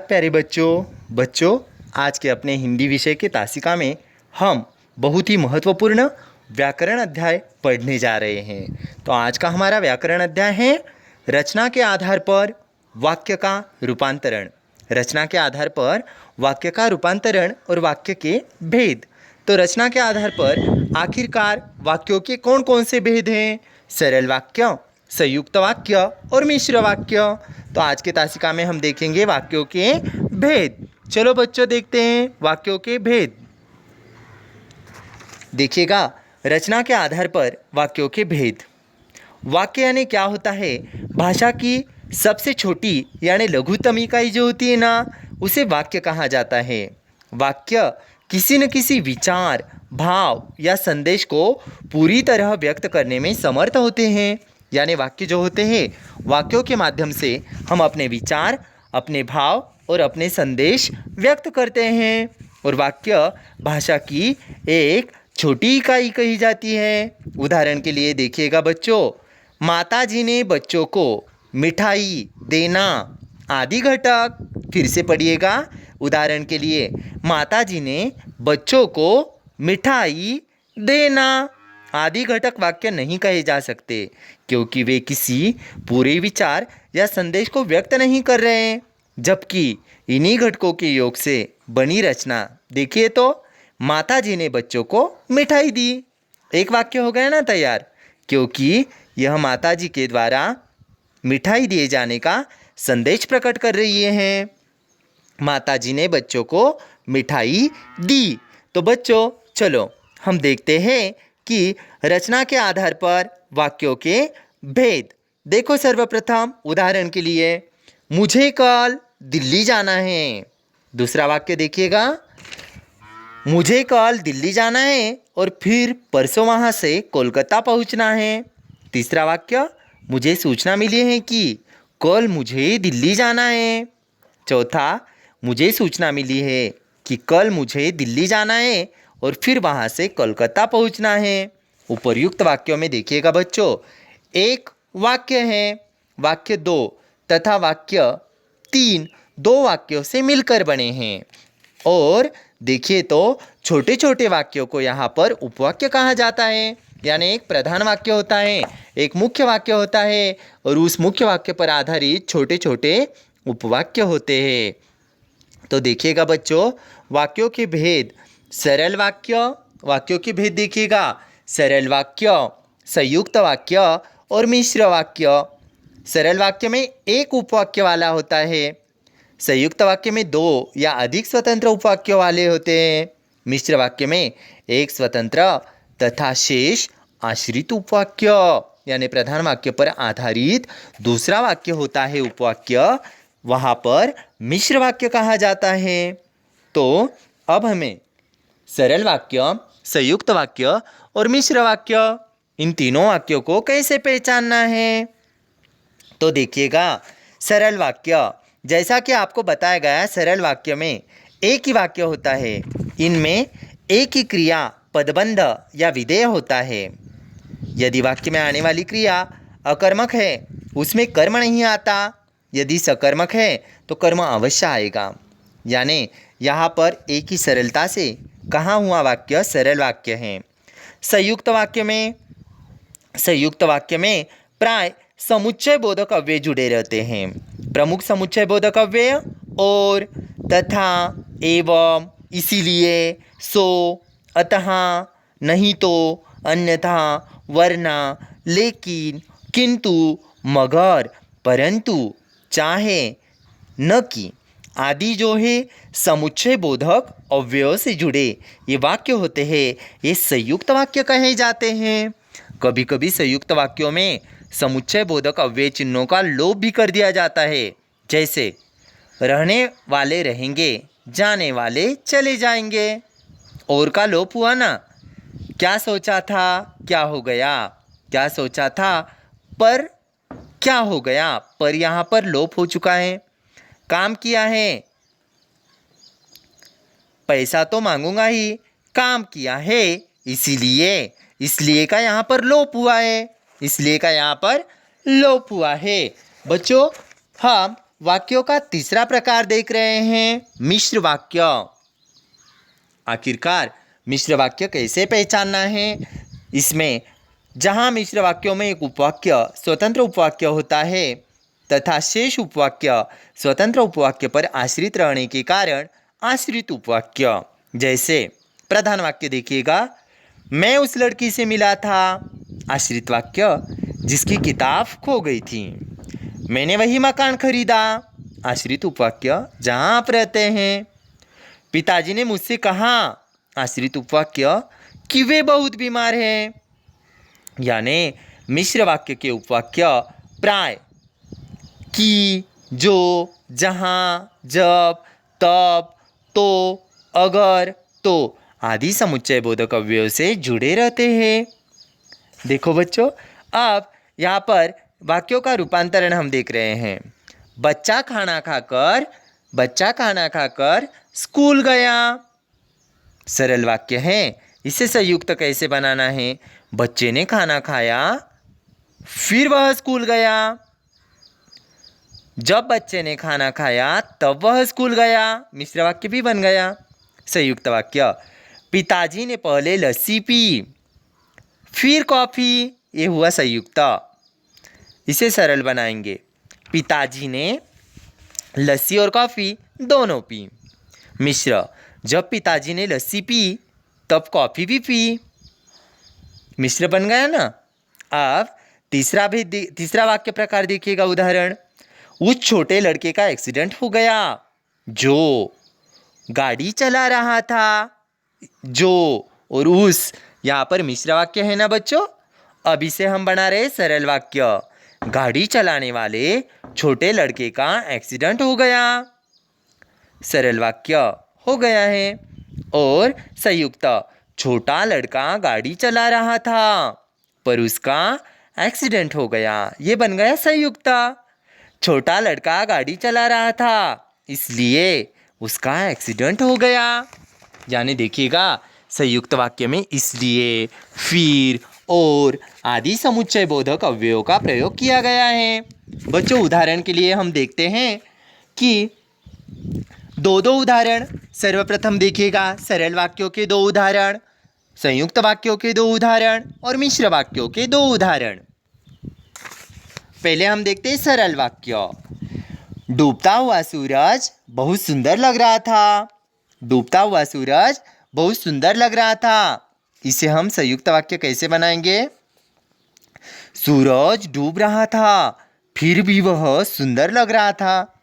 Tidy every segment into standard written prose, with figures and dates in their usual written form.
प्यारे बच्चों आज के अपने हिंदी विषय के तासिका में हम बहुत ही महत्वपूर्ण व्याकरण अध्याय पढ़ने जा रहे हैं। तो आज का हमारा व्याकरण अध्याय है रचना के आधार पर वाक्य का रूपांतरण। रचना के आधार पर वाक्य का रूपांतरण और वाक्य के भेद। तो रचना के आधार पर आखिरकार वाक्यों के कौन कौन से भेद हैं? सरल वाक्य, संयुक्त वाक्य और मिश्र वाक्य। तो आज के तासिका में हम देखेंगे वाक्यों के भेद। चलो बच्चों देखते हैं वाक्यों के भेद। देखिएगा, रचना के आधार पर वाक्यों के भेद। वाक्य यानी क्या होता है? भाषा की सबसे छोटी यानी लघुतम इकाई जो होती है ना, उसे वाक्य कहा जाता है। वाक्य किसी न किसी विचार, भाव या संदेश को पूरी तरह व्यक्त करने में समर्थ होते हैं। यानी वाक्य जो होते हैं, वाक्यों के माध्यम से हम अपने विचार, अपने भाव और अपने संदेश व्यक्त करते हैं। और वाक्य भाषा की एक छोटी इकाई कही जाती है। उदाहरण के लिए देखिएगा बच्चों, माताजी ने बच्चों को मिठाई देना आदि घटक। फिर से पढ़िएगा, उदाहरण के लिए माताजी ने बच्चों को मिठाई देना आदि घटक वाक्य नहीं कहे जा सकते, क्योंकि वे किसी पूरे विचार या संदेश को व्यक्त नहीं कर रहे हैं। जबकि इन्हीं घटकों के योग से बनी रचना देखिए तो माताजी ने बच्चों को मिठाई दी, एक वाक्य हो गया ना तैयार, क्योंकि यह माताजी के द्वारा मिठाई दिए जाने का संदेश प्रकट कर रही है। माताजी ने बच्चों को मिठाई दी। तो बच्चों चलो हम देखते हैं कि रचना के आधार पर वाक्यों के भेद। देखो सर्वप्रथम उदाहरण के लिए, मुझे कल दिल्ली जाना है। दूसरा वाक्य देखिएगा, मुझे कल दिल्ली जाना है और फिर परसों वहाँ से कोलकाता पहुँचना है। तीसरा वाक्य, मुझे सूचना मिली है कि कल मुझे दिल्ली जाना है। चौथा, मुझे सूचना मिली है कि कल मुझे दिल्ली जाना है और फिर वहाँ से कोलकाता पहुँचना है। उपर्युक्त वाक्यों में देखिएगा बच्चों, एक वाक्य है, वाक्य दो तथा वाक्य तीन दो वाक्यों से मिलकर बने हैं। और देखिए तो छोटे छोटे वाक्यों को यहाँ पर उपवाक्य कहा जाता है। यानी एक प्रधान वाक्य होता है, एक मुख्य वाक्य होता है और उस मुख्य वाक्य पर आधारित छोटे छोटे उपवाक्य होते हैं। तो देखिएगा बच्चों, वाक्यों के भेद। सरल वाक्य, वाक्यों के भेद देखिएगा, सरल वाक्य, संयुक्त वाक्य और मिश्र वाक्य। सरल वाक्य में एक उपवाक्य वाला होता है, संयुक्त वाक्य में दो या अधिक स्वतंत्र उपवाक्यों वाले होते हैं, मिश्र वाक्य में एक स्वतंत्र तथा शेष आश्रित उपवाक्य यानी प्रधान वाक्य पर आधारित दूसरा वाक्य होता है उपवाक्य, वहाँ पर मिश्र वाक्य कहा जाता है। तो अब हमें सरल वाक्य, संयुक्त वाक्य और मिश्र वाक्य, इन तीनों वाक्यों को कैसे पहचानना है? तो देखिएगा, सरल वाक्य, जैसा कि आपको बताया गया, सरल वाक्य में एक ही वाक्य होता है, इनमें एक ही क्रिया, पदबंध या विधेय होता है। यदि वाक्य में आने वाली क्रिया अकर्मक है, उसमें कर्म नहीं आता। यदि सकर्मक है तो कर्म अवश्य आएगा। यानी यहाँ पर एक ही सरलता से कहा हुआ वाक्य सरल वाक्य है। संयुक्त वाक्य में प्राय समुच्चय बोधक अव्यय जुड़े रहते हैं। प्रमुख समुच्चय बोधक अव्यय और, तथा, एवं, इसीलिए, सो, अतः, नहीं तो, अन्यथा, वरना, लेकिन, किंतु, मगर, परंतु, चाहे, न कि आदि जो है समुच्चय बोधक अव्ययों से जुड़े ये वाक्य होते हैं, ये संयुक्त वाक्य कहे जाते हैं। कभी कभी संयुक्त वाक्यों में समुच्चय बोधक अव्यय चिन्हों का लोप भी कर दिया जाता है, जैसे रहने वाले रहेंगे, जाने वाले चले जाएंगे। और का लोप हुआ ना, क्या सोचा था क्या हो गया, क्या सोचा था पर क्या हो गया, पर यहाँ पर लोप हो चुका है। काम किया है, पैसा तो मांगूंगा ही, काम किया है इसीलिए, इसलिए का यहाँ पर लोप हुआ है, इसलिए का यहाँ पर लोप हुआ है। बच्चों हम वाक्यों का तीसरा प्रकार देख रहे हैं, मिश्र वाक्य। आखिरकार मिश्र वाक्य कैसे पहचानना है? इसमें जहाँ मिश्र वाक्यों में एक उपवाक्य स्वतंत्र उपवाक्य होता है तथा शेष उपवाक्य स्वतंत्र उपवाक्य पर आश्रित रहने के कारण आश्रित उपवाक्य। जैसे प्रधान वाक्य देखिएगा, मैं उस लड़की से मिला था। आश्रित वाक्य, जिसकी किताब खो गई थी। मैंने वही मकान खरीदा। आश्रित उपवाक्य, जहाँ आप रहते हैं। पिताजी ने मुझसे कहा। आश्रित उपवाक्य, कि वे बहुत बीमार हैं। यानी मिश्र वाक्य के उपवाक्य प्राय कि, जो, जहाँ, जब, तब, तो, अगर, तो आदि समुच्चय बोधक अव्ययों से जुड़े रहते हैं। देखो बच्चों, अब यहाँ पर वाक्यों का रूपांतरण हम देख रहे हैं। बच्चा खाना खाकर स्कूल गया। सरल वाक्य है। इसे संयुक्त कैसे बनाना है? बच्चे ने खाना खाया, फिर वह स्कूल गया। जब बच्चे ने खाना खाया तब वह स्कूल गया। मिश्र वाक्य भी बन गया। संयुक्त वाक्य, पिताजी ने पहले लस्सी पी, फिर कॉफी। ये हुआ संयुक्त। इसे सरल बनाएंगे। पिताजी ने लस्सी और कॉफी दोनों पी। मिश्र, जब पिताजी ने लस्सी पी तब कॉफी भी पी। मिश्र बन गया ना। अब तीसरा वाक्य प्रकार देखिएगा। उदाहरण, उस छोटे लड़के का एक्सीडेंट हो गया जो गाड़ी चला रहा था। जो और उस यहाँ पर मिश्र वाक्य है ना बच्चों। अब इसे हम बना रहे सरल वाक्य। गाड़ी चलाने वाले छोटे लड़के का एक्सीडेंट हो गया। सरल वाक्य हो गया है। और संयुक्त, छोटा लड़का गाड़ी चला रहा था पर उसका एक्सीडेंट हो गया। ये बन गया संयुक्त। छोटा लड़का गाड़ी चला रहा था इसलिए उसका एक्सीडेंट हो गया। यानी देखिएगा, संयुक्त वाक्य में इसलिए, फिर, और आदि समुच्चय बोधक अव्ययों का प्रयोग किया गया है। बच्चों, उदाहरण के लिए हम देखते हैं कि दो उदाहरण। सर्वप्रथम देखिएगा, सरल वाक्यों के 2 उदाहरण, संयुक्त वाक्यों के 2 उदाहरण और मिश्र वाक्यों के 2 उदाहरण। पहले हम देखते हैं सरल वाक्य। डूबता हुआ सूरज बहुत सुंदर लग रहा था। डूबता हुआ सूरज बहुत सुंदर लग रहा था। इसे हम संयुक्त वाक्य कैसे बनाएंगे? सूरज डूब रहा था फिर भी वह सुंदर लग रहा था।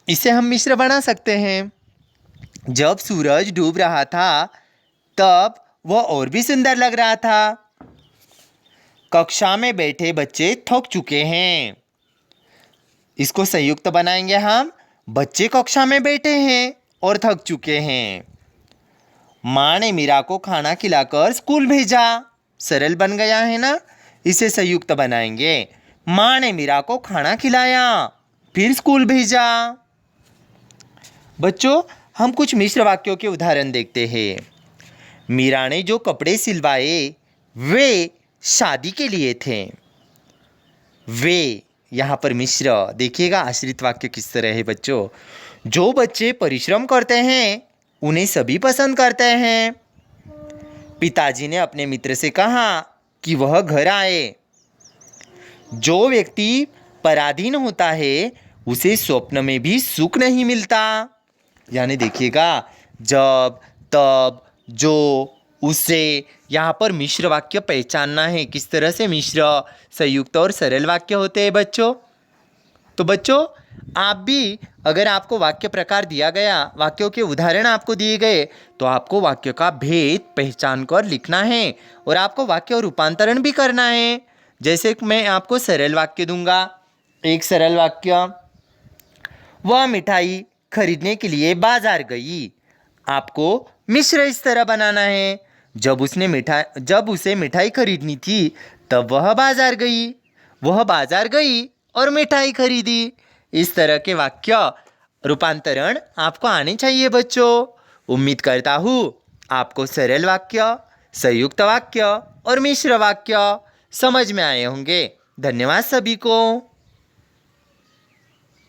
इसे हम मिश्र बना सकते हैं। जब सूरज डूब रहा था तब वह और भी सुंदर लग रहा था। कक्षा में बैठे बच्चे थक चुके हैं। इसको संयुक्त बनाएंगे हम। बच्चे कक्षा में बैठे हैं और थक चुके हैं। माँ ने मीरा को खाना खिलाकर स्कूल भेजा। सरल बन गया है ना। इसे संयुक्त बनाएंगे। माँ ने मीरा को खाना खिलाया फिर स्कूल भेजा। बच्चों, हम कुछ मिश्र वाक्यों के उदाहरण देखते हैं। मीरा ने जो कपड़े सिलवाए वे शादी के लिए थे। वे यहाँ पर मिश्र। देखिएगा आश्रित वाक्य किस तरह है बच्चों। जो बच्चे परिश्रम करते हैं उन्हें सभी पसंद करते हैं। पिताजी ने अपने मित्र से कहा कि वह घर आए। जो व्यक्ति पराधीन होता है उसे स्वप्न में भी सुख नहीं मिलता। यानी देखिएगा, जब, तब, जो, उससे यहाँ पर मिश्र वाक्य पहचानना है। किस तरह से मिश्र, संयुक्त और सरल वाक्य होते हैं बच्चों। तो बच्चों, आप भी अगर आपको वाक्य प्रकार दिया गया, वाक्यों के उदाहरण आपको दिए गए, तो आपको वाक्य का भेद पहचान कर लिखना है और आपको वाक्य और रूपांतरण भी करना है। जैसे कि मैं आपको सरल वाक्य दूंगा। एक सरल वाक्य, वह मिठाई खरीदने के लिए बाजार गई। आपको मिश्र इस तरह बनाना है। जब उसे मिठाई खरीदनी थी तब वह बाजार गई। वह बाजार गई और मिठाई खरीदी। इस तरह के वाक्य रूपांतरण आपको आने चाहिए बच्चों। उम्मीद करता हूँ आपको सरल वाक्य, संयुक्त वाक्य और मिश्र वाक्य समझ में आए होंगे। धन्यवाद सभी को।